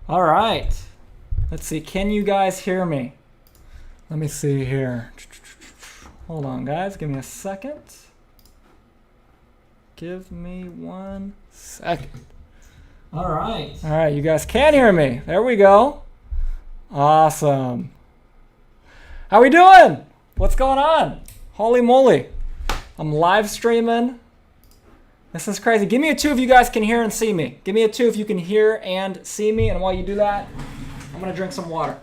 All right. Let's see. Can you guys hear me? Let me see here. Hold on, guys. Give me a second. Give me 1 second. All right. All right. You guys can hear me. There we go. Awesome. How we doing? What's going on? Holy moly. I'm live streaming. This is crazy. Give me a 2 if you guys can hear and see me. Give me a 2 if you can hear and see me. And while you do that, I'm going to drink some water.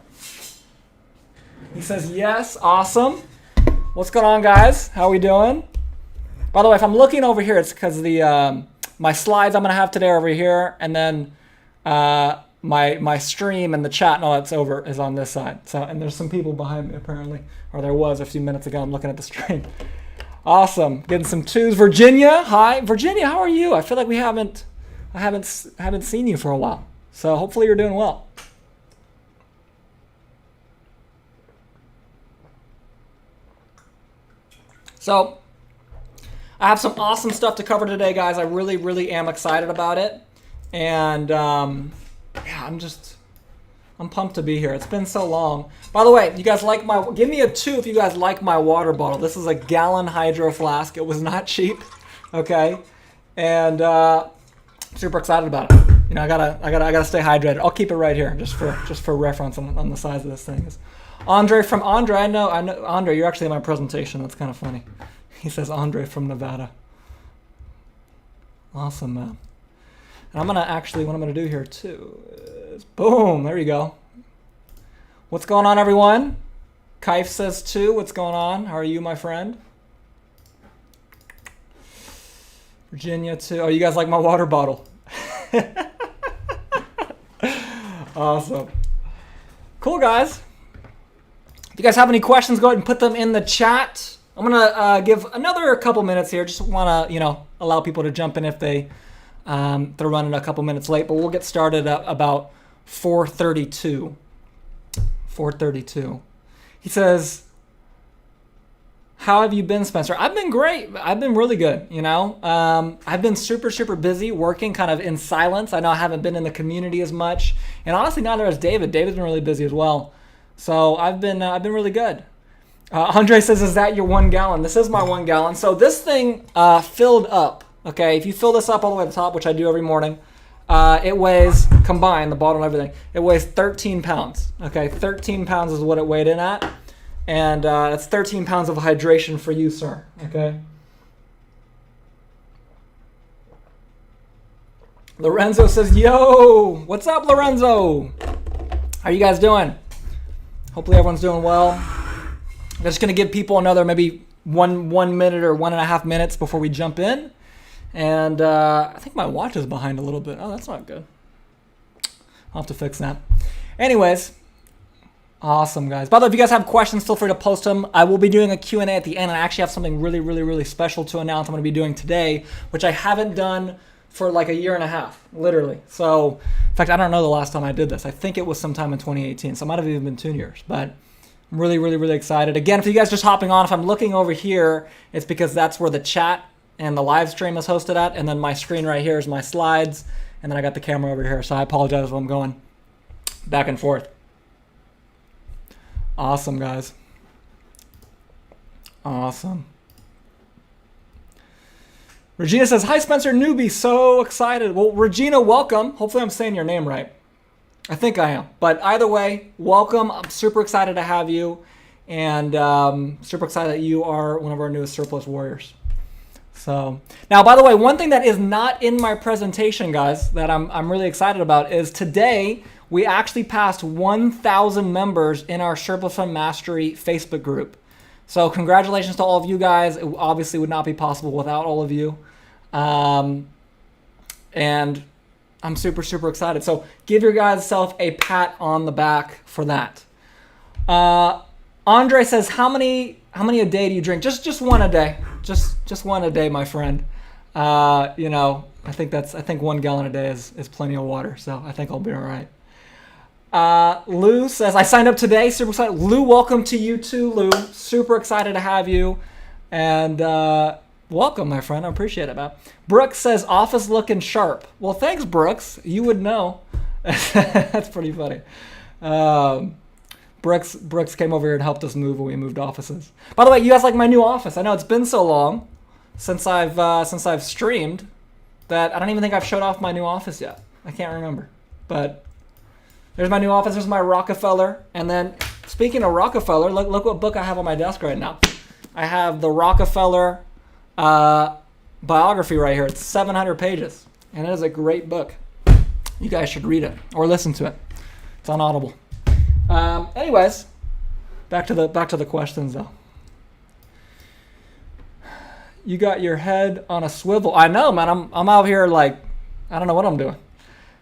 He says yes. Awesome. What's going on, guys? How we doing? By the way, if I'm looking over here, it's because the my slides I'm going to have today are over here. And then my stream and the chat and all that's over is on this side. So, and there's some people behind me apparently. Or there was a few minutes ago. I'm looking at the stream. Awesome. Getting some 2s. Virginia, hi. Virginia, how are you? I feel like I haven't seen you for a while. So hopefully you're doing well. So I have some awesome stuff to cover today, guys. I really, really am excited about it. And yeah, I'm pumped to be here. It's been so long. By the way, you guys like give me a 2 if you guys like my water bottle. This is a gallon hydro flask. It was not cheap, okay? And super excited about it. You know, I gotta stay hydrated. I'll keep it right here just for reference on the size of this thing. Andre from Andre. I know Andre. You're actually in my presentation. That's kind of funny. He says Andre from Nevada. Awesome, man. And I'm gonna actually, what I'm gonna do here too is boom. There you go. What's going on, everyone? Kaif says 2. What's going on? How are you, my friend? Virginia 2. Oh, you guys like my water bottle? Awesome. Cool, guys. If you guys have any questions, go ahead and put them in the chat. I'm gonna give another couple minutes here. Just wanna, allow people to jump in if they're running a couple minutes late. But we'll get started at about 4:32. 4:32. He says, how have you been, Spencer? I've been great. I've been really good, I've been super, super busy working kind of in silence. I know I haven't been in the community as much. And honestly, neither has David. David's been really busy as well. So I've been really good. Andre says, is that your 1 gallon? This is my 1 gallon. So this thing filled up, okay? If you fill this up all the way to the top, which I do every morning, it weighs, combined, the bottle and everything, it weighs 13 pounds, okay? 13 pounds is what it weighed in at. And that's 13 pounds of hydration for you, sir, okay? Lorenzo says, yo, what's up, Lorenzo? How you guys doing? Hopefully everyone's doing well. I'm just going to give people another maybe one minute or 1.5 minutes before we jump in. And I think my watch is behind a little bit. Oh, that's not good. I'll have to fix that. Anyways, awesome, guys. By the way, if you guys have questions, feel free to post them. I will be doing a Q&A at the end. I actually have something really, really, really special to announce I'm going to be doing today, which I haven't done for like 1.5 years, literally. So, in fact, I don't know the last time I did this. I think it was sometime in 2018. So it might have even been 2 years. But I'm really, really, really excited. Again, if you guys are just hopping on, if I'm looking over here, it's because that's where the chat and the live stream is hosted at. And then my screen right here is my slides. And then I got the camera over here. So I apologize if I'm going back and forth. Awesome, guys. Awesome. Regina says, hi, Spencer, newbie. So excited. Well, Regina, welcome. Hopefully I'm saying your name right. I think I am. But either way, welcome. I'm super excited to have you. And super excited that you are one of our newest surplus warriors. So now, by the way, one thing that is not in my presentation, guys, that I'm really excited about is today we actually passed 1,000 members in our Surplus Fund Mastery Facebook group. So congratulations to all of you guys. It obviously would not be possible without all of you. And I'm super, super excited. So give your guys self a pat on the back for that. Andre says, how many a day do you drink? Just one a day. Just one a day, my friend. I think 1 gallon a day is plenty of water. So I think I'll be all right. Lou says, I signed up today. Super excited. Lou, welcome to you too, Lou. Super excited to have you. And welcome, my friend. I appreciate it, man. Brooks says, office looking sharp. Well, thanks, Brooks. You would know. That's pretty funny. Brooks came over here and helped us move when we moved offices. By the way, you guys like my new office? I know it's been so long since I've streamed that I don't even think I've showed off my new office yet. I can't remember. But there's my new office. There's my Rockefeller. And then speaking of Rockefeller, look what book I have on my desk right now. I have the Rockefeller biography right here. It's 700 pages, and it is a great book. You guys should read it or listen to it. It's on Audible. Anyways, back to the questions though. You got your head on a swivel. I know, man. I'm out here like I don't know what I'm doing.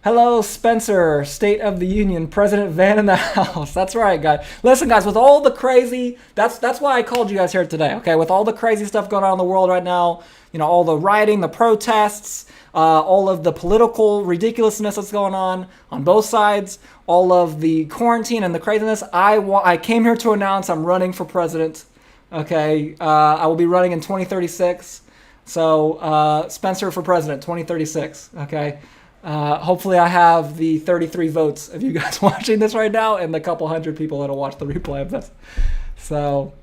Hello, Spencer, State of the Union, President Van in the house. That's right, guys. Listen, guys, with all the crazy, that's why I called you guys here today, okay? With all the crazy stuff going on in the world right now, you know, all the rioting, the protests, all of the political ridiculousness that's going on both sides, all of the quarantine and the craziness, I came here to announce I'm running for president, okay? I will be running in 2036. So, Spencer for president, 2036, okay? Hopefully I have the 33 votes of you guys watching this right now and the couple hundred people that'll watch the replay of this. So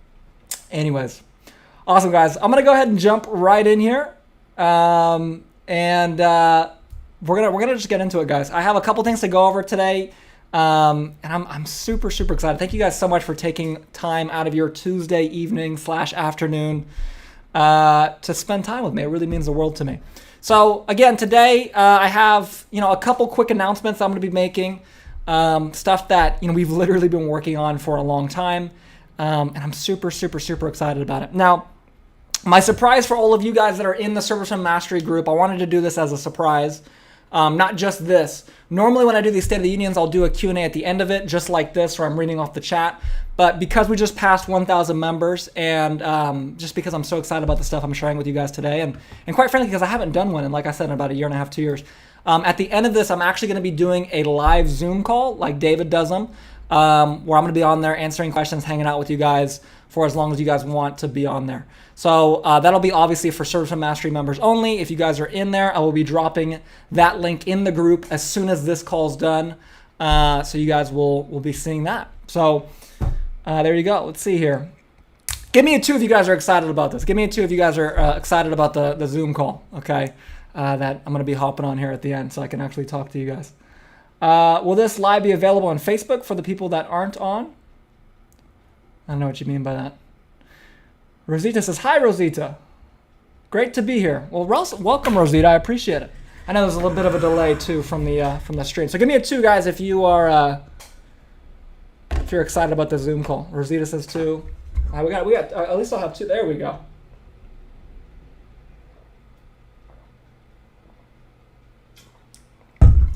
anyways, awesome guys. I'm going to go ahead and jump right in here. We're going to just get into it, guys. I have a couple things to go over today. And I'm super, super excited. Thank you guys so much for taking time out of your Tuesday evening / afternoon, to spend time with me. It really means the world to me. So again, today I have a couple quick announcements I'm going to be making, stuff that we've literally been working on for a long time, and I'm super, super, super excited about it. Now, my surprise for all of you guys that are in the Serviceman Mastery group, I wanted to do this as a surprise, not just this. Normally when I do these State of the Unions, I'll do a Q&A at the end of it, just like this, where I'm reading off the chat. But because we just passed 1,000 members, and just because I'm so excited about the stuff I'm sharing with you guys today, and quite frankly, because I haven't done one in, like I said, in about 1.5 years, 2 years, at the end of this, I'm actually going to be doing a live Zoom call, like David does them, where I'm going to be on there answering questions, hanging out with you guys for as long as you guys want to be on there. So that'll be obviously for Serviceman Mastery members only. If you guys are in there, I will be dropping that link in the group as soon as this call's done. So you guys will be seeing that. So there you go. Let's see here. Give me a 2 if you guys are excited about this. Give me a 2 if you guys are excited about the Zoom call, okay? That I'm going to be hopping on here at the end so I can actually talk to you guys. Will this live be available on Facebook for the people that aren't on? I don't know what you mean by that. Rosita says, hi, Rosita. Great to be here. Well, welcome, Rosita. I appreciate it. I know there's a little bit of a delay, too, from the stream. So give me a 2, guys, if you are... if you're excited about the Zoom call. Rosita says 2. We got. At least I'll have 2. There we go.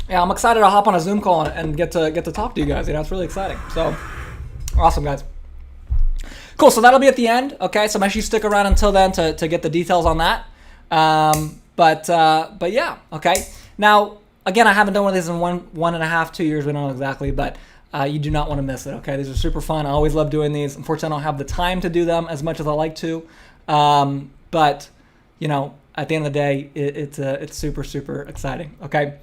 Yeah, I'm excited to hop on a Zoom call and get to talk to you guys. It's really exciting. So, awesome, guys. Cool. So that'll be at the end. Okay. So make sure you stick around until then to get the details on that. But yeah. Okay. Now, again, I haven't done one of these in 1.5, 2 years. We don't know exactly, but. You do not want to miss it, okay? These are super fun. I always love doing these. Unfortunately, I don't have the time to do them as much as I like to. But, at the end of the day, it's super, super exciting, okay?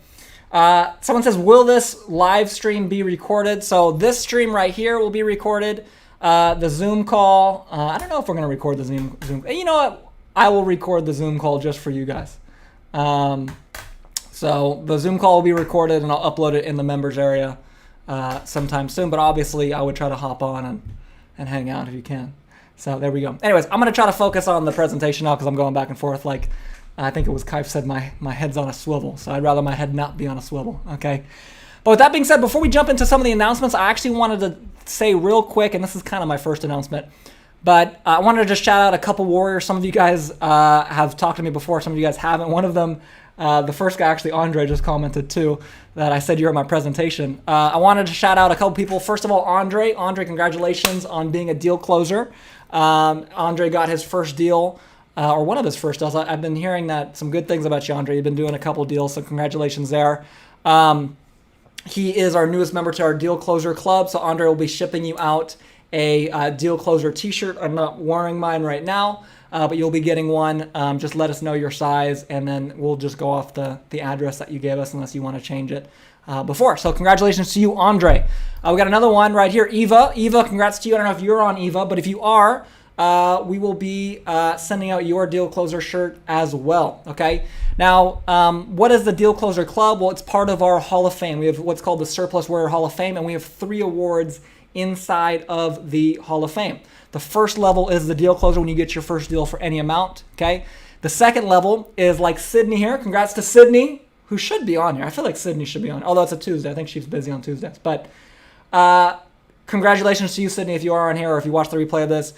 Someone says, will this live stream be recorded? So this stream right here will be recorded. The Zoom call, I don't know if we're going to record the Zoom. You know what? I will record the Zoom call just for you guys. So the Zoom call will be recorded, and I'll upload it in the members area sometime soon, but obviously I would try to hop on and hang out if you can. So there we go. Anyways, I'm going to try to focus on the presentation now because I'm going back and forth. Like I think it was Kaif said, my head's on a swivel, so I'd rather my head not be on a swivel, okay? But with that being said, before we jump into some of the announcements, I actually wanted to say real quick, and this is kind of my first announcement, but I wanted to just shout out a couple warriors. Some of you guys have talked to me before, some of you guys haven't. One of them, the first guy, actually, Andre, just commented too, that I said you're in my presentation. I wanted to shout out a couple people. First of all, Andre, congratulations on being a deal closer. Andre got his first deal, or one of his first deals. I've been hearing that some good things about you, Andre. You've been doing a couple deals, so congratulations there. He is our newest member to our Deal Closer Club, so Andre will be shipping you out a Deal Closer t-shirt. I'm not wearing mine right now, but you'll be getting one. Just let us know your size, and then we'll just go off the address that you gave us unless you want to change it. before. So congratulations to you, Andre. We got another one right here, Eva. Eva, congrats to you. I don't know if you're on Eva, but if you are, we will be sending out your Deal Closer shirt as well, okay? Now, what is the Deal Closer Club? Well, it's part of our Hall of Fame. We have what's called the Surplus Warrior Hall of Fame, and we have 3 awards inside of the Hall of Fame. The first level is the Deal Closer when you get your first deal for any amount, okay? The second level is like Sydney here. Congrats to Sydney, who should be on here. I feel like Sydney should be on, although it's a Tuesday. I think she's busy on Tuesdays. But congratulations to you, Sydney, if you are on here or if you watch the replay of this.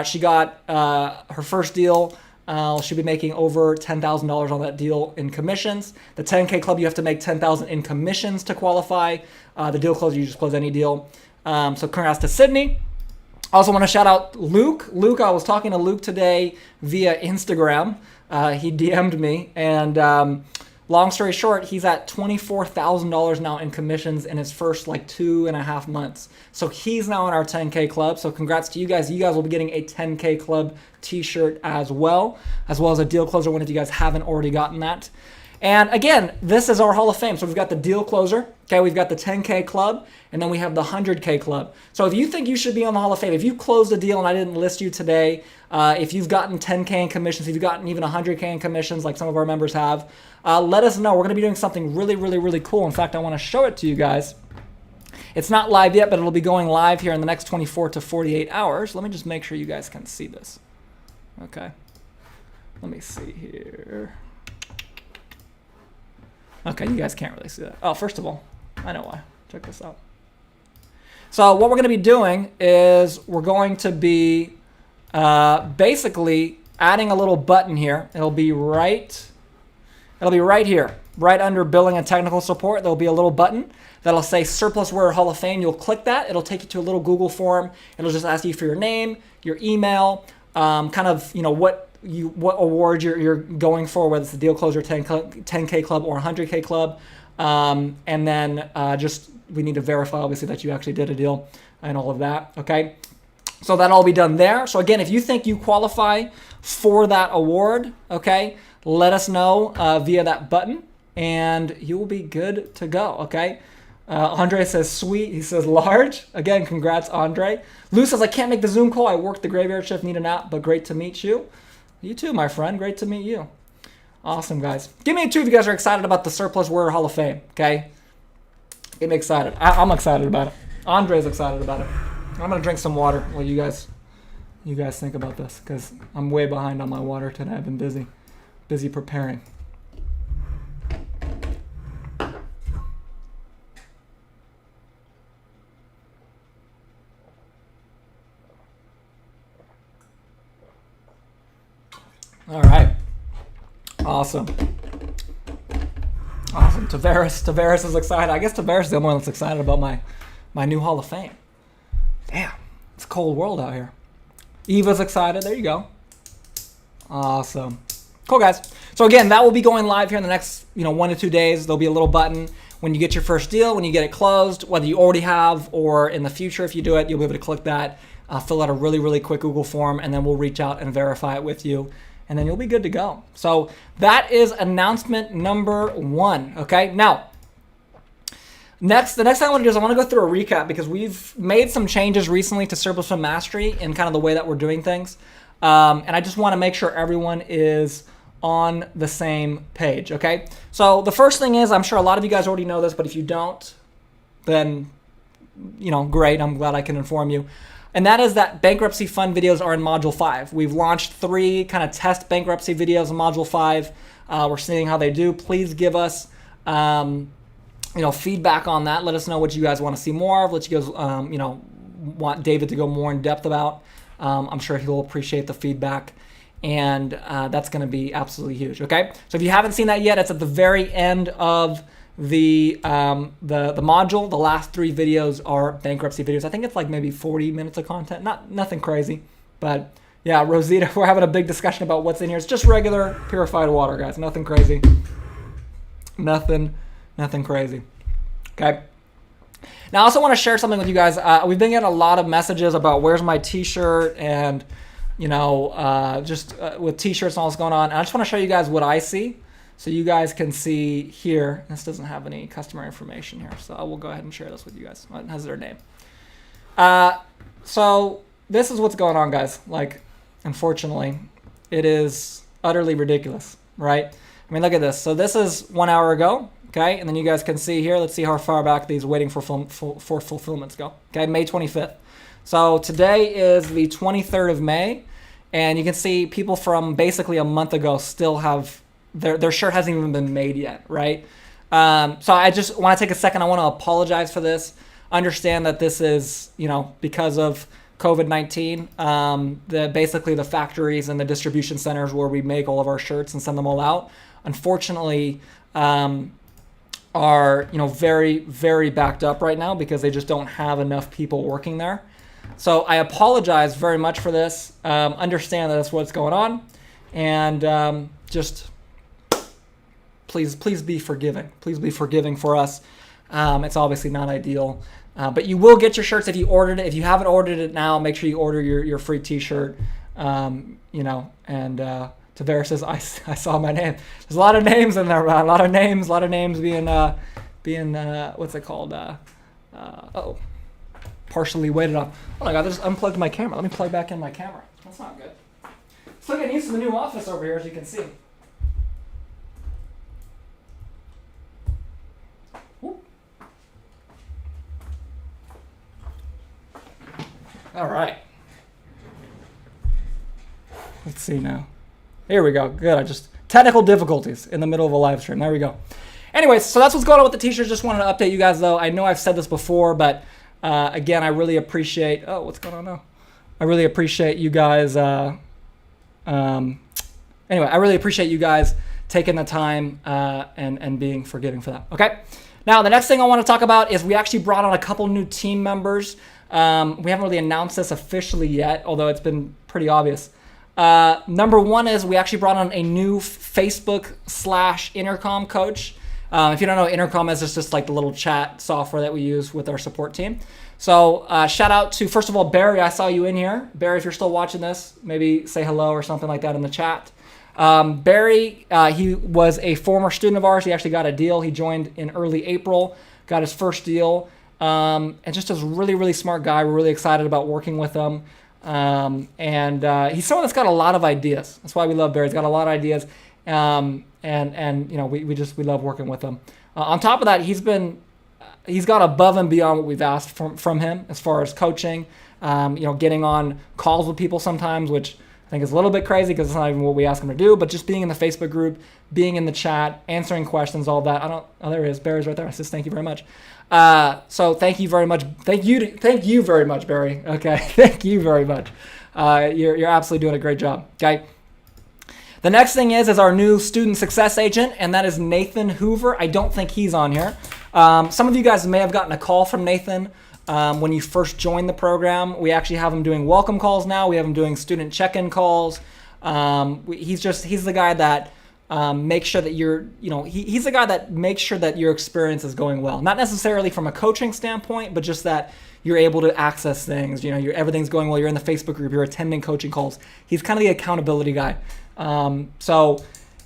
She got her first deal. She'll be making over $10,000 on that deal in commissions. The 10K Club, you have to make $10,000 in commissions to qualify. The Deal Closer, you just close any deal. So congrats to Sydney. I also want to shout out Luke. Luke, I was talking to Luke today via Instagram. He DM'd me, and long story short, he's at $24,000 now in commissions in his first like 2.5 months. So he's now in our 10K Club. So congrats to you guys. You guys will be getting a 10K Club t-shirt as well as a Deal Closer one if you guys haven't already gotten that. And again, this is our Hall of Fame. So we've got the Deal Closer, okay, we've got the 10K Club, and then we have the 100K Club. So if you think you should be on the Hall of Fame, if you closed a deal and I didn't list you today, if you've gotten 10K in commissions, if you've gotten even 100K in commissions like some of our members have, let us know. We're going to be doing something really, really, really cool. In fact, I want to show it to you guys. It's not live yet, but it'll be going live here in the next 24 to 48 hours. Let me just make sure you guys can see this. Okay. Let me see here. Okay, you guys can't really see that. Oh, first of all, I know why. Check this out. So what we're going to be doing is we're going to be basically adding a little button here. It'll be right here, right under billing and technical support. There'll be a little button that'll say Surplus Warrior Hall of Fame. You'll click that. It'll take you to a little Google form. It'll just ask you for your name, your email, kind of, you know, what award you're going for, whether it's the Deal Closer 10K Club or 100K Club. And then just we need to verify, obviously, that you actually did a deal and all of that, okay? So that'll all be done there. So again, if you think you qualify for that award, okay, let us know via that button, and you will be good to go, okay? Andre says, sweet. He says, large. Again, congrats, Andre. Lou says, I can't make the Zoom call. I work the graveyard shift, need a nap, but great to meet you. You too, my friend. Great to meet you. Awesome, guys. Give me a 2 if you guys are excited about the Surplus Warrior Hall of Fame, okay? Get me excited. I'm excited about it. Andre's excited about it. I'm going to drink some water while you guys think about this, because I'm way behind on my water today. I've been busy preparing. All right. Awesome. Tavares is excited. I guess Tavares is the only one that's excited about my new Hall of Fame. Damn, it's a cold world out here. Eva's excited. There you go. Awesome. Cool, guys. So again, that will be going live here in the next 1 to 2 days. There'll be a little button when you get your first deal, when you get it closed, whether you already have or in the future, if you do it, you'll be able to click that, fill out a really, really quick Google form, and then we'll reach out and verify it with you. And then you'll be good to go. So that is announcement number 1. Okay. Now, the next thing I want to do is I want to go through a recap, because we've made some changes recently to Surplus Fund Mastery in kind of the way that we're doing things. And I just want to make sure everyone is on the same page. Okay. So the first thing is, I'm sure a lot of you guys already know this, but if you don't, then, great. I'm glad I can inform you. And that is that bankruptcy fund videos are in Module 5. We've launched 3 kind of test bankruptcy videos in Module 5. We're seeing how they do. Please give us, feedback on that. Let us know what you guys want to see more of. Let you guys, want David to go more in depth about. I'm sure he'll appreciate the feedback. And that's going to be absolutely huge. Okay. So if you haven't seen that yet, it's at the very end of the module. The last 3 videos are bankruptcy videos. I think it's like maybe 40 minutes of content. Nothing crazy, but yeah, Rosita, we're having a big discussion about what's in here. It's just regular purified water, guys. Nothing crazy. Nothing crazy. Okay. Now I also want to share something with you guys. We've been getting a lot of messages about where's my t-shirt and with t-shirts and all that's going on. And I just want to show you guys what I see. So you guys can see here, this doesn't have any customer information here, so I will go ahead and share this with you guys. It has their name. So this is what's going on, guys. Like, unfortunately, it is utterly ridiculous, right? I mean, look at this. So this is 1 hour ago, okay? And then you guys can see here, let's see how far back these waiting for fulfillments go. Okay, May 25th. So today is the 23rd of May, and you can see people from basically a month ago still have, their shirt hasn't even been made yet, right? So I just want to take a second. I want to apologize for this. Understand that this is, because of COVID-19, basically the factories and the distribution centers where we make all of our shirts and send them all out, unfortunately, are, very, very backed up right now because they just don't have enough people working there. So I apologize very much for this. Understand that that's what's going on, and just please be forgiving. Please be forgiving for us. It's obviously not ideal, but you will get your shirts if you ordered it. If you haven't ordered it now, make sure you order your free T-shirt. And Tavares says, I saw my name. There's a lot of names in there, a lot of names being what's it called? Partially weighted off. Oh my God, I just unplugged my camera. Let me plug back in my camera. That's not good. Still getting used to the new office over here, as you can see. Whoop. All right. Let's see now. Here we go. Good. Technical difficulties in the middle of a live stream. There we go. Anyways, so that's what's going on with the t-shirts. Just wanted to update you guys, though. I know I've said this before, but again, I really appreciate. Oh, what's going on now? I really appreciate you guys. Anyway, I really appreciate you guys taking the time and being forgiving for that. Okay. Now, the next thing I want to talk about is we actually brought on a couple new team members. We haven't really announced this officially yet, although it's been pretty obvious. Number one is we actually brought on a new Facebook/Intercom coach. If you don't know, Intercom is just like the little chat software that we use with our support team. So shout out to, first of all, Barry. I saw you in here. Barry, if you're still watching this, maybe say hello or something like that in the chat. Barry, he was a former student of ours. He actually got a deal. He joined in early April, got his first deal, and just a really, really smart guy. We're really excited about working with him. And he's someone that's got a lot of ideas. That's why we love Barry. He's got a lot of ideas. And we love working with him. On top of that, he's gone above and beyond what we've asked from him as far as coaching, getting on calls with people sometimes, which I think is a little bit crazy because it's not even what we ask him to do, but just being in the Facebook group, being in the chat, answering questions, all that. There he is. Barry's right there. I says, thank you very much. So thank you very much. Thank you very much, Barry. Okay. Thank you very much. You're absolutely doing a great job. Okay. The next thing is our new student success agent, and that is Nathan Hoover. I don't think he's on here. Some of you guys may have gotten a call from Nathan when you first joined the program. We actually have him doing welcome calls now. We have him doing student check-in calls. He's the guy that make sure that he's the guy that makes sure that your experience is going well. Not necessarily from a coaching standpoint, but just that you're able to access things. Everything's going well. You're in the Facebook group. You're attending coaching calls. He's kind of the accountability guy. So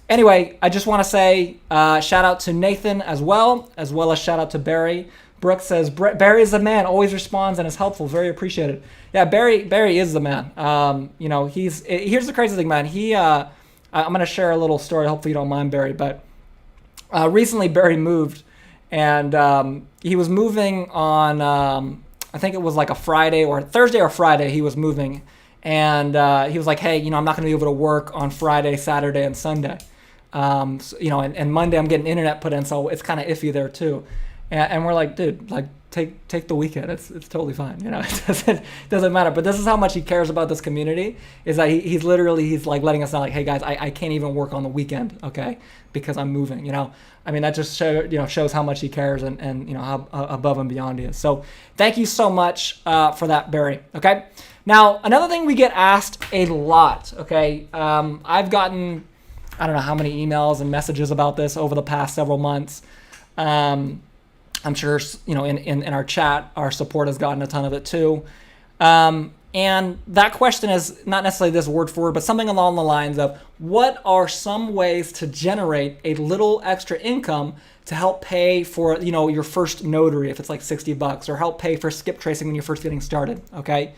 anyway, I just want to say shout out to Nathan as well as shout out to Barry. Brooke says, Barry is the man, always responds and is helpful. Very appreciated. Yeah, Barry is the man. Here's the crazy thing, man. I'm going to share a little story. Hopefully you don't mind, Barry. But recently Barry moved, and he was moving on, I think it was like a Friday or Thursday or Friday he was moving. And he was like, hey, I'm not going to be able to work on Friday, Saturday, and Sunday. And Monday I'm getting internet put in, so it's kind of iffy there too. And we're like, dude, like take the weekend. It's totally fine. It doesn't matter. But this is how much he cares about this community, is that he's like letting us know, like, hey guys, I can't even work on the weekend, okay, because I'm moving. I mean, that just shows how much he cares and how above and beyond he is. So thank you so much for that, Barry. Okay. Now, another thing we get asked a lot, okay, I've gotten, I don't know how many emails and messages about this over the past several months. I'm sure, in our chat, our support has gotten a ton of it too. And And that question is not necessarily this word for word, but something along the lines of, what are some ways to generate a little extra income to help pay for, your first notary if it's like $60, or help pay for skip tracing when you're first getting started, okay?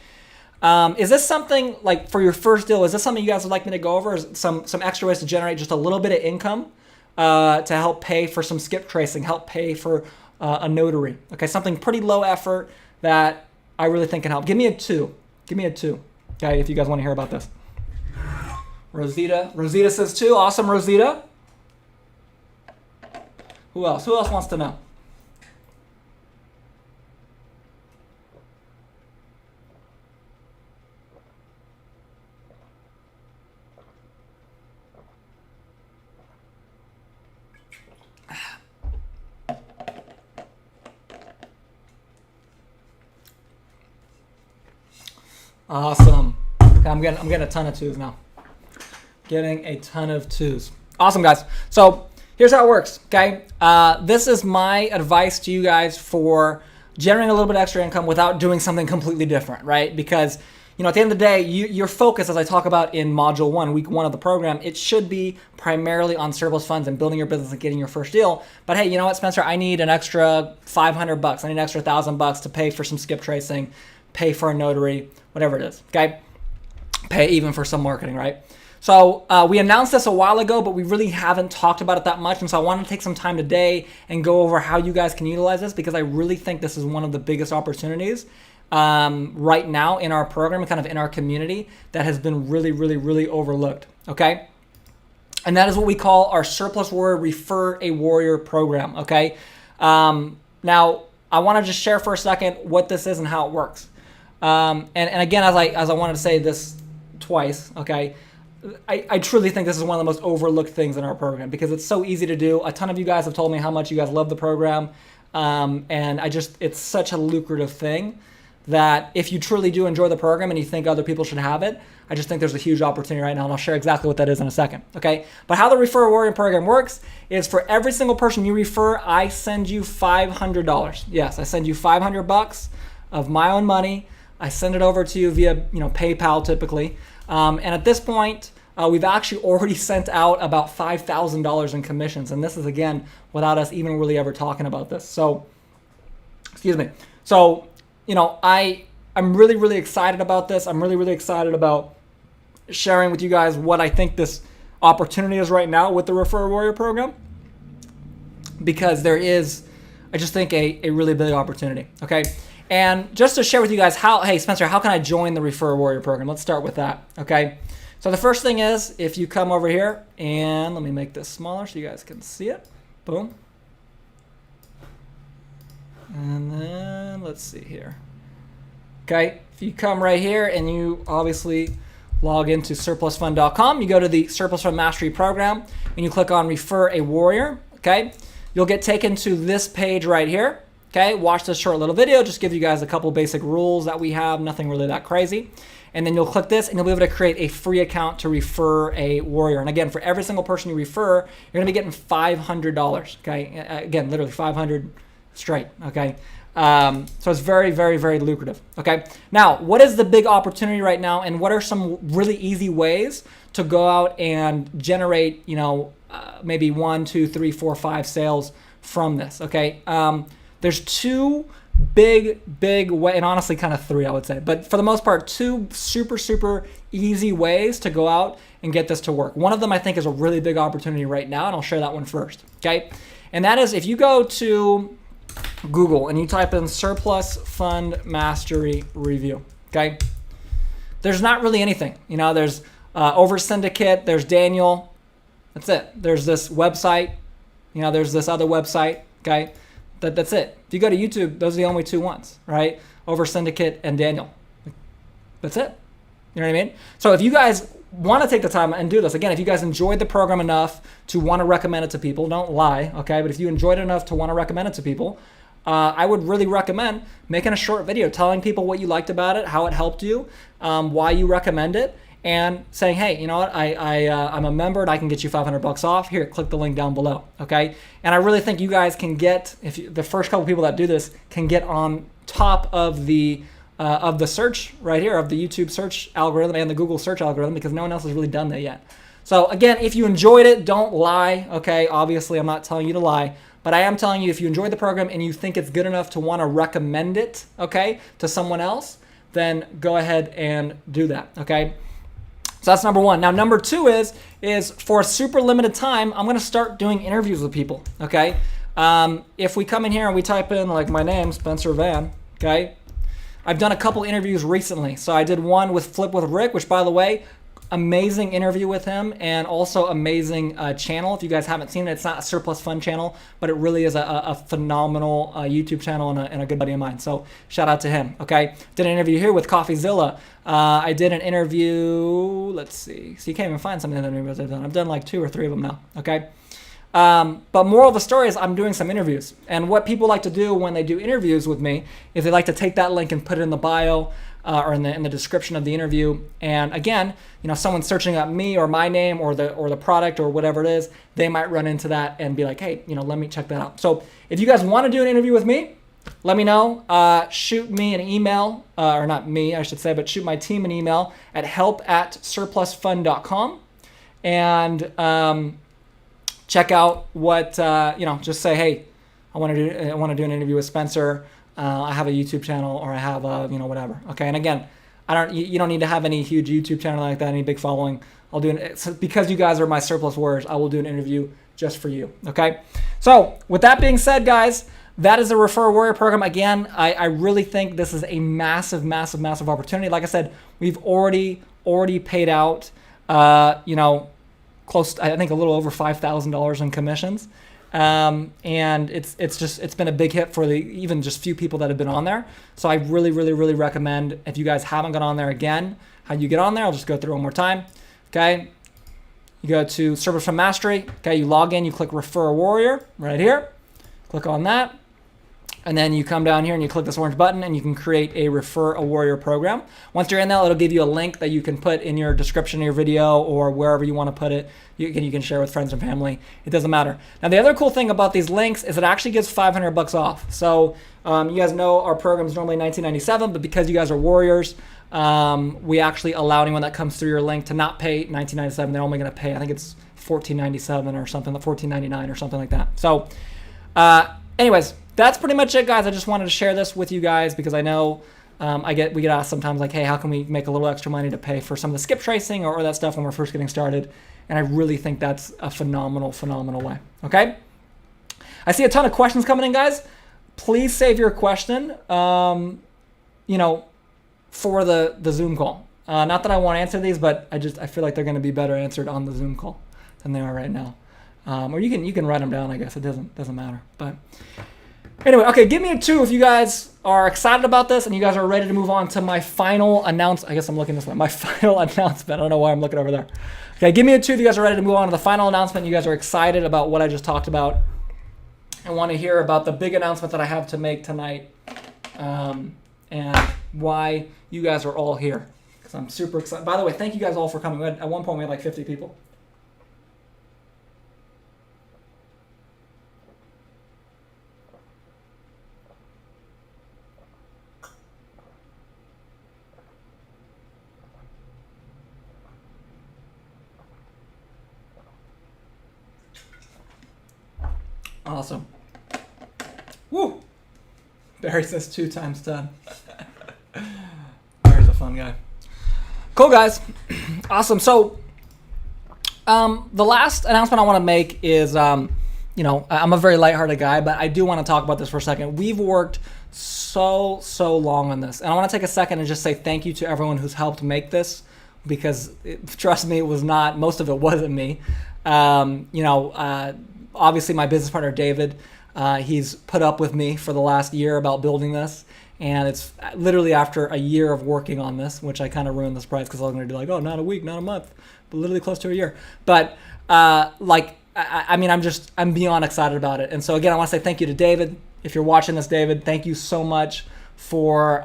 Is this something like for your first deal? Is this something you guys would like me to go over? Is some extra ways to generate just a little bit of income to help pay for some skip tracing, help pay for a notary? Okay, something pretty low effort that I really think can help. Give me a 2. Give me a 2. Okay, if you guys want to hear about this. Rosita says 2. Awesome, Rosita. Who else? Who else wants to know? Awesome. Okay, I'm getting a ton of 2s now. Getting a ton of 2s. Awesome, guys. So here's how it works, okay? This is my advice to you guys for generating a little bit extra income without doing something completely different, right? Because, at the end of the day, your focus, as I talk about in Module 1, Week 1 of the program, it should be primarily on surplus funds and building your business and getting your first deal. But hey, you know what, Spencer? I need an extra $500. I need an extra $1,000 to pay for some skip tracing, pay for a notary, whatever it is, okay? Pay even for some marketing, right? So we announced this a while ago, but we really haven't talked about it that much. And so I wanted to take some time today and go over how you guys can utilize this, because I really think this is one of the biggest opportunities right now in our program, kind of in our community, that has been really, really, really overlooked, okay? And that is what we call our Surplus Warrior Refer a Warrior program, okay? Now, I want to just share for a second what this is and how it works. And again, as I wanted to say this twice, okay, I truly think this is one of the most overlooked things in our program, because it's so easy to do. A ton of you guys have told me how much you guys love the program, and it's such a lucrative thing that if you truly do enjoy the program and you think other people should have it, I just think there's a huge opportunity right now, and I'll share exactly what that is in a second, okay? But how the Refer a Warrior program works is, for every single person you refer, I send you $500. Yes, I send you $500 of my own money. I send it over to you via PayPal typically. And at this point, we've actually already sent out about $5,000 in commissions. And this is, again, without us even really ever talking about this. So, excuse me. So, I'm really, really excited about this. I'm really, really excited about sharing with you guys what I think this opportunity is right now with the Refer a Warrior program, because there is, I just think, a really big opportunity, okay? And just to share with you guys hey, Spencer, how can I join the Refer a Warrior program? Let's start with that, okay? So the first thing is, if you come over here, and let me make this smaller so you guys can see it. Boom. And then let's see here. Okay, if you come right here and you obviously log into surplusfund.com, you go to the Surplus Fund Mastery program and you click on Refer a Warrior, okay? You'll get taken to this page right here. Okay, watch this short little video, just give you guys a couple basic rules that we have, nothing really that crazy. And then you'll click this and you'll be able to create a free account to Refer a Warrior. And again, for every single person you refer, you're gonna be getting $500, okay? Again, literally 500 straight, okay? So it's very, very, very lucrative, okay? Now, what is the big opportunity right now, and what are some really easy ways to go out and generate, maybe 1, 2, 3, 4, 5 sales from this, okay? There's 2 big way, and honestly kind of 3, I would say, but for the most part, 2 super, super easy ways to go out and get this to work. One of them I think is a really big opportunity right now, and I'll share that one first, okay? And that is, if you go to Google and you type in Surplus Fund Mastery Review, okay? There's not really anything, there's Over Syndicate, there's Daniel, that's it. There's this website, there's this other website, okay? That's it. If you go to YouTube, those are the only 2 ones, right? Over Syndicate and Daniel. That's it. You know what I mean? So if you guys want to take the time and do this, again, if you guys enjoyed the program enough to want to recommend it to people, don't lie, okay? But if you enjoyed it enough to want to recommend it to people, I would really recommend making a short video telling people what you liked about it, how it helped you, why you recommend it, and saying, hey, you know what, I'm a member and I can get you $500 off. Here, click the link down below, okay? And I really think you guys can get, the first couple people that do this can get on top of the of the search right here, of the YouTube search algorithm and the Google search algorithm, because no one else has really done that yet. So again, if you enjoyed it, don't lie, okay? Obviously, I'm not telling you to lie, but I am telling you if you enjoyed the program and you think it's good enough to want to recommend it, okay, to someone else, then go ahead and do that, okay? So that's number one. Now, number two is for a super limited time, I'm going to start doing interviews with people, okay? If we come in here and we type in like my name, Spencer Van, okay? I've done a couple interviews recently. So I did one with Flip with Rick, which by the way, amazing interview with him, and also amazing channel. If you guys haven't seen it, it's not a surplus fund channel, but it really is a phenomenal YouTube channel and a good buddy of mine. So shout out to him, okay? Did an interview here with CoffeeZilla. I did an interview, let's see. So you can't even find some of the interviews I've done. I've done like 2 or 3 of them now, okay? But moral of the story is I'm doing some interviews. And what people like to do when they do interviews with me is they like to take that link and put it in the bio or in the description of the interview. And again, you know, someone searching up me or my name or the product or whatever it is, they might run into that and be like, hey, you know, let me check that out. So if you guys want to do an interview with me, let me know. Shoot me an email, or not me, I should say, but shoot my team an email at help@surplusfund.com. And check out what, you know, just say, hey, I want to do an interview with Spencer. I have a YouTube channel, or I have a, you know, whatever. Okay. And again, you don't need to have any huge YouTube channel like that, any big following. I'll do it because you guys are my surplus warriors. I will do an interview just for you. Okay. So with that being said, guys, that is the Refer a Warrior program. Again, I really think this is a massive, massive, massive opportunity. Like I said, we've already paid out, you know, close, I think a little over $5,000 in commissions. And it's been a big hit for the even just few people that have been on there. So I really, really, really recommend, if you guys haven't got on there, again, how you get on there, I'll just go through one more time. Okay. You go to Service from Mastery. Okay. You log in, you click Refer a Warrior right here. Click on that. And then you come down here and you click this orange button and you can create a Refer a Warrior program. Once you're in there, it'll give you a link that you can put in your description of your video or wherever you want to put it. You can share with friends and family. It doesn't matter. Now, the other cool thing about these links is it actually gives $500 off. So you guys know our program is normally $19.97, but because you guys are warriors, we actually allow anyone that comes through your link to not pay $19.97. They're only going to pay, I think it's $14.97 or something, $14.99 or something like that. So anyways, that's pretty much it, guys. I just wanted to share this with you guys because I know we get asked sometimes like, hey, how can we make a little extra money to pay for some of the skip tracing or that stuff when we're first getting started? And I really think that's a phenomenal, phenomenal way. Okay? I see a ton of questions coming in, guys. Please save your question, you know, for the Zoom call. Not that I want to answer these, but I feel like they're going to be better answered on the Zoom call than they are right now. Or you can write them down, I guess. It doesn't matter. But anyway, okay, give me a 2 if you guys are excited about this and you guys are ready to move on to my final announcement. I guess I'm looking this way. My final announcement. I don't know why I'm looking over there. Okay, give me a 2 if you guys are ready to move on to the final announcement. You guys are excited about what I just talked about and want to hear about the big announcement that I have to make tonight and why you guys are all here. Because I'm super excited. By the way, thank you guys all for coming. At one point, we had like 50 people. Awesome. Woo! Barry says 2 times 10. Barry's a fun guy. Cool, guys. Awesome. So, the last announcement I want to make is, you know, I'm a very lighthearted guy, but I do want to talk about this for a second. We've worked so long on this, and I want to take a second and just say thank you to everyone who's helped make this, because trust me, it was not, most of it wasn't me. You know, obviously my business partner, David, he's put up with me for the last year about building this. And it's literally after a year of working on this, which I kind of ruined the surprise because I was going to do like, oh, not a week, not a month, but literally close to a year. But I mean, I'm beyond excited about it. And so again, I want to say thank you to David. If you're watching this, David, thank you so much for,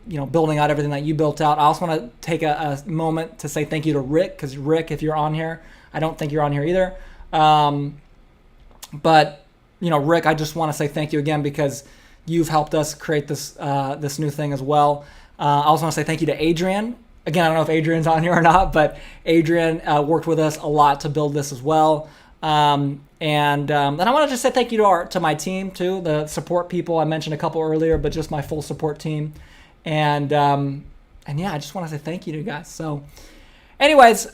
you know, building out everything that you built out. I also want to take a moment to say thank you to Rick, because Rick, if you're on here, I don't think you're on here either. But, you know, Rick, I just want to say thank you again because, you've helped us create this this new thing as well. I also want to say thank you to Adrian. Again, I don't know if Adrian's on here or not, but Adrian worked with us a lot to build this as well. And I want to just say thank you to my team too, the support people. I mentioned a couple earlier, but just my full support team. And yeah, I just want to say thank you to you guys. So anyways,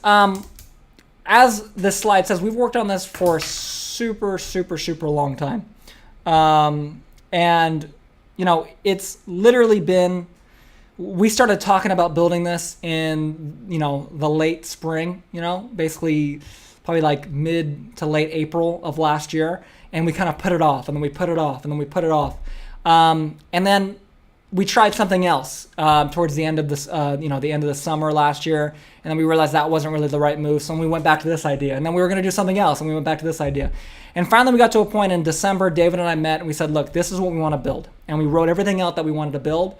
as this slide says, we've worked on this for super long time. And you know, it's literally been, we started talking about building this in, you know, the late spring, you know, basically probably like mid to late April of last year. And we kind of put it off, and then we put it off, and then we put it off. And then we tried something else towards the end of this, you know, the end of the summer last year. And then we realized that wasn't really the right move. So we went back to this idea. And then we were going to do something else, and we went back to this idea. And finally we got to a point in December, David and I met, and we said, look, this is what we want to build. And we wrote everything out that we wanted to build.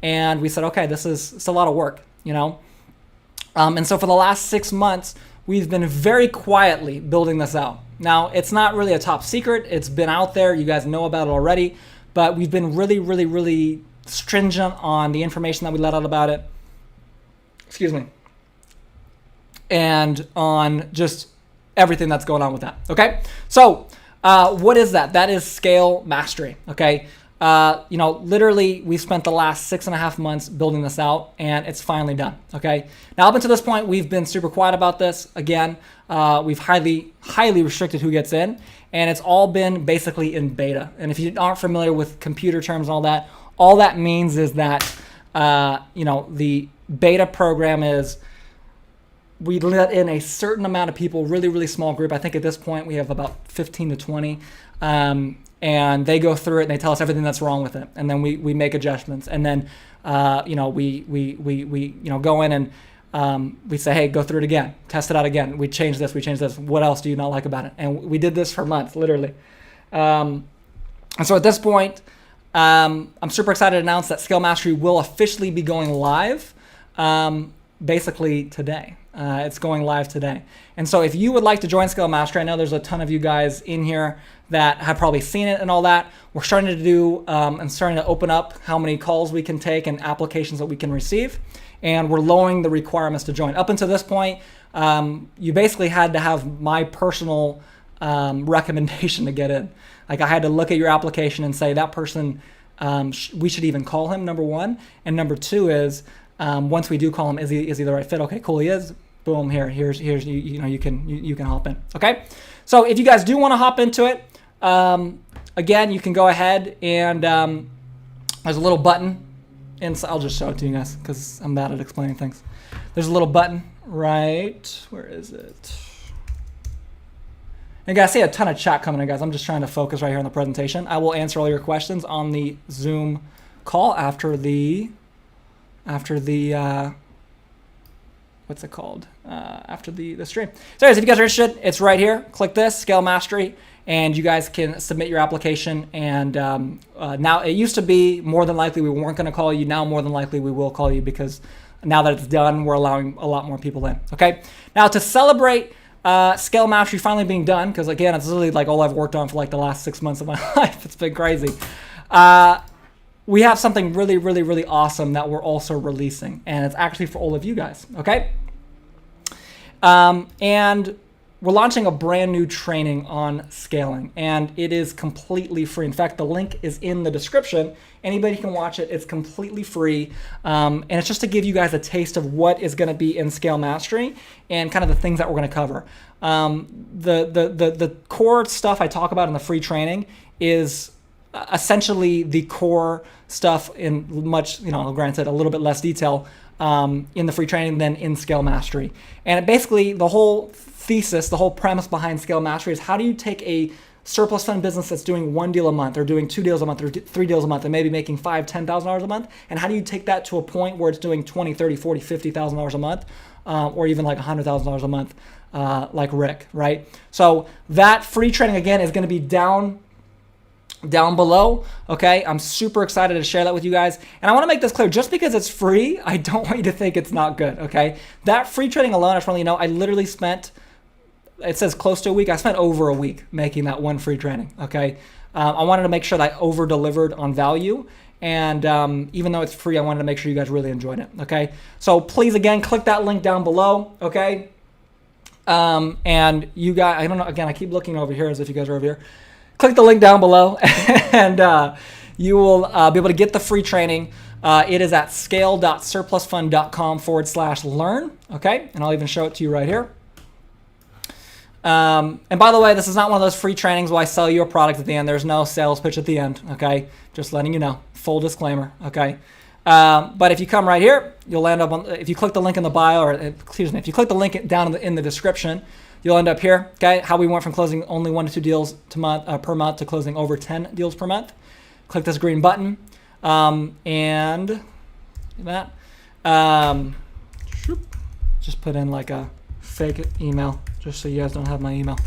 And we said, okay, it's a lot of work, you know? And so for the last 6 months, we've been very quietly building this out. Now, it's not really a top secret. It's been out there. You guys know about it already. But we've been really stringent on the information that we let out about it. Excuse me. And on just everything that's going on with that, okay? So what is that? That is scale mastery, okay? You know, literally we spent the last 6.5 months building this out, and it's finally done, okay? Now up until this point, we've been super quiet about this. Again, we've highly restricted who gets in, and it's all been basically in beta. And if you aren't familiar with computer terms and all that means is that, you know, the beta program is, we let in a certain amount of people, really small group. I think at this point we have about 15 to 20. And they go through it and they tell us everything that's wrong with it. And then we make adjustments. And then, you know, we you know, go in and we say, hey, go through it again, test it out again. We change this. What else do you not like about it? And we did this for months, literally. And so at this point, I'm super excited to announce that Scale Mastery will officially be going live basically today. It's going live today. And so if you would like to join Scale Mastery, I know there's a ton of you guys in here that have probably seen it and all that. We're starting to do and starting to open up how many calls we can take and applications that we can receive. And we're lowering the requirements to join. Up until this point, you basically had to have my personal recommendation to get in. Like I had to look at your application and say that person, we should even call him, number one. And number two is, once we do call him, is he the right fit? Okay, cool, he is. Boom, here's you know, you can hop in. Okay, so if you guys do want to hop into it, again, you can go ahead and there's a little button, and I'll just show it to you guys because I'm bad at explaining things. There's a little button right, where is it? And guys, I see a ton of chat coming in, guys. I'm just trying to focus right here on the presentation. I will answer all your questions on the Zoom call after the what's it called? After the stream. So anyways, if you guys are interested, it's right here. Click this, Scale Mastery, and you guys can submit your application. And now, it used to be more than likely we weren't going to call you. Now more than likely we will call you, because now that it's done, we're allowing a lot more people in. Okay. Now to celebrate Scale Mastery finally being done, because again, it's literally like all I've worked on for like the last 6 months of my life. It's been crazy. We have something really awesome that we're also releasing, and it's actually for all of you guys, okay? And we're launching a brand new training on scaling, and it is completely free. In fact, the link is in the description. Anybody can watch it. It's completely free, and it's just to give you guys a taste of what is going to be in Scale Mastery and kind of the things that we're going to cover. The core stuff I talk about in the free training is essentially the core stuff in much, you know, granted a little bit less detail in the free training than in Scale Mastery. And basically the whole thesis, the whole premise behind Scale Mastery is how do you take a surplus fund business that's doing 1 deal a month or doing 2 deals a month or 3 deals a month and maybe making $5,000, $10,000 a month, and how do you take that to a point where it's doing $20,000, $30,000, $50,000 a month, or even like $100,000 a month, like Rick, right? So that free training again is going to be down below, okay? I'm super excited to share that with you guys. And I want to make this clear, just because it's free, I don't want you to think it's not good, okay? That free training alone, I just want you to know, I literally spent, it says close to a week, I spent over a week making that one free training, okay? I wanted to make sure that I over-delivered on value. And even though it's free, I wanted to make sure you guys really enjoyed it, okay? So please, again, click that link down below, okay? And you guys, I don't know, again, I keep looking over here as if you guys are over here. Click the link down below, and you will be able to get the free training. It is at scale.surplusfund.com/learn, okay? And I'll even show it to you right here. And by the way, this is not one of those free trainings where I sell you a product at the end. There's no sales pitch at the end, okay? Just letting you know. Full disclaimer, okay? But if you come right here, you'll end up on, if you click the link in the bio, or excuse me, if you click the link down in the description, you'll end up here, okay? How we went from closing only 1 to 2 deals per month to closing over 10 deals per month. Click this green button, and that. Just put in like a fake email, just so you guys don't have my email.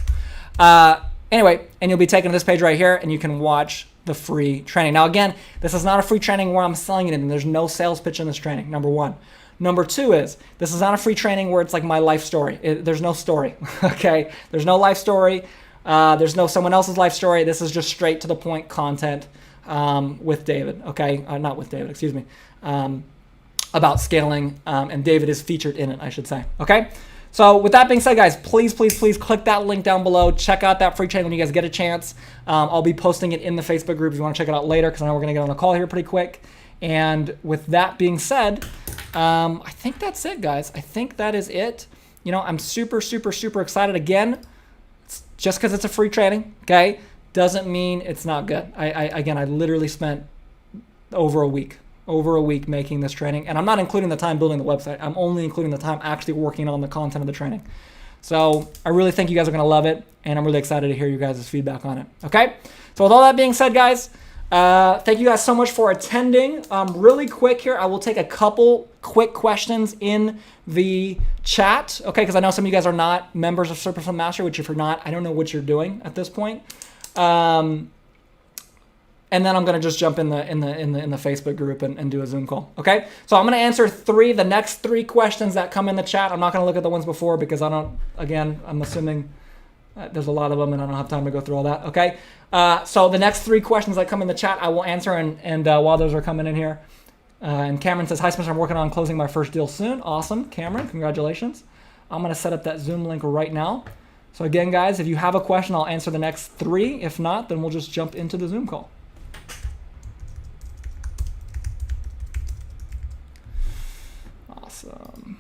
Anyway, and you'll be taken to this page right here, and you can watch the free training. Now, again, this is not a free training where I'm selling it, and there's no sales pitch in this training, number one. Number two is, this is not a free training where it's like my life story. There's no story, okay? There's no life story. There's no someone else's life story. This is just straight to the point content with David, okay? Not with David, excuse me. About scaling, and David is featured in it, I should say, okay? So with that being said, guys, please, please, please click that link down below. Check out that free training when you guys get a chance. I'll be posting it in the Facebook group if you want to check it out later, because I know we're going to get on a call here pretty quick. And with that being said, I think that's it, guys. I think that is it. You know, I'm super, super, super excited. Again, just because it's a free training, okay, doesn't mean it's not good. Again, I literally spent over a week making this training, and I'm not including the time building the website. I'm only including the time actually working on the content of the training. So I really think you guys are going to love it, and I'm really excited to hear you guys' feedback on it. Okay, so with all that being said, guys, thank you guys so much for attending. Really quick here, I will take a couple quick questions in the chat, okay, because I know some of you guys are not members of Surplus Fund Mastery, which if you're not, I don't know what you're doing at this point. And then I'm gonna just jump in the Facebook group and do a Zoom call. Okay, so I'm gonna answer the next three questions that come in the chat. I'm not gonna look at the ones before because I'm assuming there's a lot of them and I don't have time to go through all that. Okay, so the next three questions that come in the chat I will answer, and while those are coming in here, and Cameron says, "Hi Spencer, I'm working on closing my first deal soon." Awesome, Cameron, congratulations. I'm gonna set up that Zoom link right now. So again, guys, if you have a question, I'll answer the next three. If not, then we'll just jump into the Zoom call. Awesome.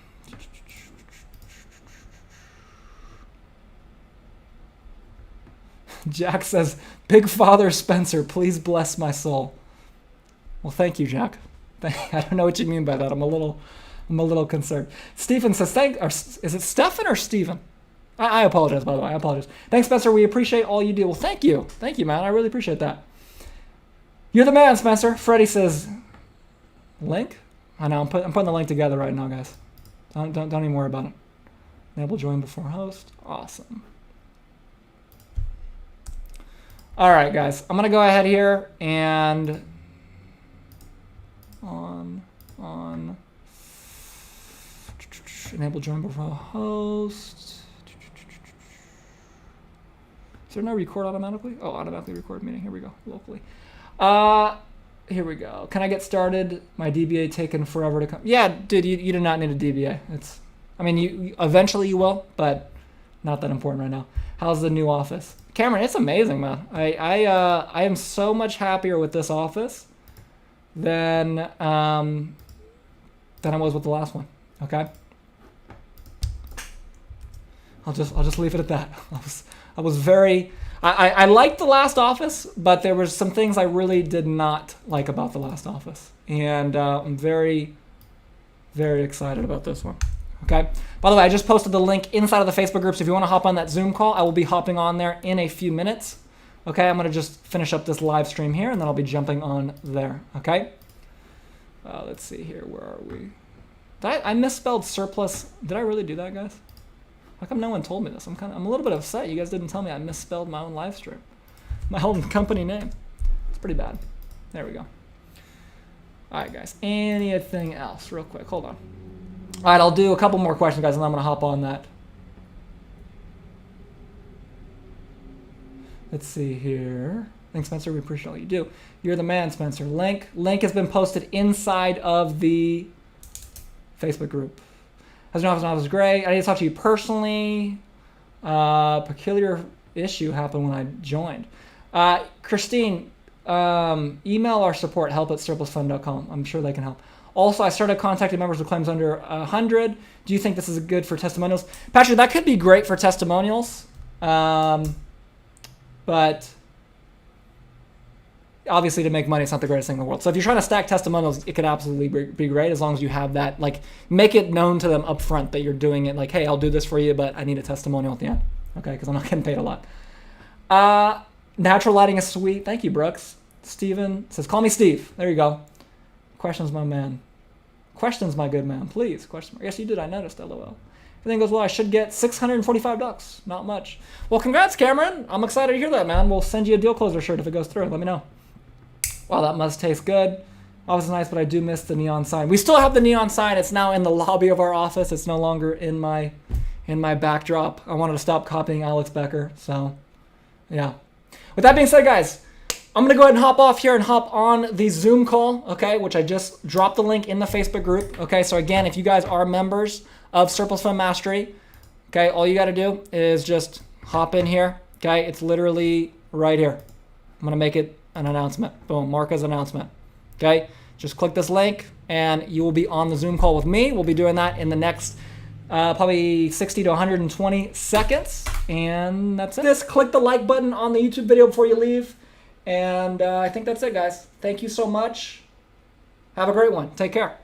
Jack says, "Big Father Spencer, please bless my soul." Well, thank you, Jack. I don't know what you mean by that. I'm a little concerned. Stephen says, is it Stefan or Stephen? I apologize, by the way. I apologize. Thanks, Spencer. We appreciate all you do. Well, thank you. Thank you, man. I really appreciate that. You're the man, Spencer. Freddie says, link? I know. I'm putting the link together right now, guys. Don't even worry about it. Enable join before host. Awesome. All right, guys. I'm going to go ahead here and on enable join before host. Is there no record automatically? Oh, automatically record meeting. Here we go. Locally. Here we go. Can I get started? My DBA taken forever to come. Yeah, dude, you do not need a DBA. You eventually you will, but not that important right now. How's the new office? Cameron, it's amazing, man. I am so much happier with this office than I was with the last one. Okay. I'll just leave it at that. I liked the last office, but there were some things I really did not like about the last office. And I'm very, very excited about this one. Okay. By the way, I just posted the link inside of the Facebook group. So if you want to hop on that Zoom call, I will be hopping on there in a few minutes. Okay. I'm going to just finish up this live stream here and then I'll be jumping on there. Okay. Let's see here. Where are we? I misspelled surplus. Did I really do that, guys? How come no one told me this? I'm a little bit upset. You guys didn't tell me I misspelled my own live stream. My own company name. It's pretty bad. There we go. All right, guys. Anything else? Real quick. Hold on. All right, I'll do a couple more questions, guys, and then I'm going to hop on that. Let's see here. Thanks, Spencer. We appreciate all you do. You're the man, Spencer. Link has been posted inside of the Facebook group. As an office gray. I need to talk to you personally. Peculiar issue happened when I joined. Christine, email our support, help@surplusfund.com. I'm sure they can help. Also, I started contacting members with claims under 100. Do you think this is good for testimonials? Patrick, that could be great for testimonials. But obviously to make money, it's not the greatest thing in the world. So if you're trying to stack testimonials, it could absolutely be great as long as you have that, like, make it known to them up front that you're doing it. Like, hey, I'll do this for you, but I need a testimonial at the end. Okay, because I'm not getting paid a lot. Natural lighting is sweet. Thank you, Brooks. Steven says, call me Steve. There you go. Questions, my man. Questions, my good man. Please. Question mark. Yes, you did. I noticed. LOL. Everything goes well. I should get $645. Not much. Well, congrats, Cameron. I'm excited to hear that, man. We'll send you a deal closer shirt if it goes through. Let me know. Wow, that must taste good. Always nice, but I do miss the neon sign. We still have the neon sign. It's now in the lobby of our office. It's no longer in my backdrop. I wanted to stop copying Alex Becker. So, yeah. With that being said, guys, I'm going to go ahead and hop off here and hop on the Zoom call, okay, which I just dropped the link in the Facebook group. Okay, so again, if you guys are members of Surplus Fund Mastery, okay, all you got to do is just hop in here. Okay, it's literally right here. I'm going to make it an announcement. Boom, mark as announcement. Okay, just click this link and you will be on the Zoom call with me. We'll be doing that in the next probably 60 to 120 seconds. And that's it. Just click the like button on the YouTube video before you leave. And I think that's it, guys. Thank you so much. Have a great one. Take care.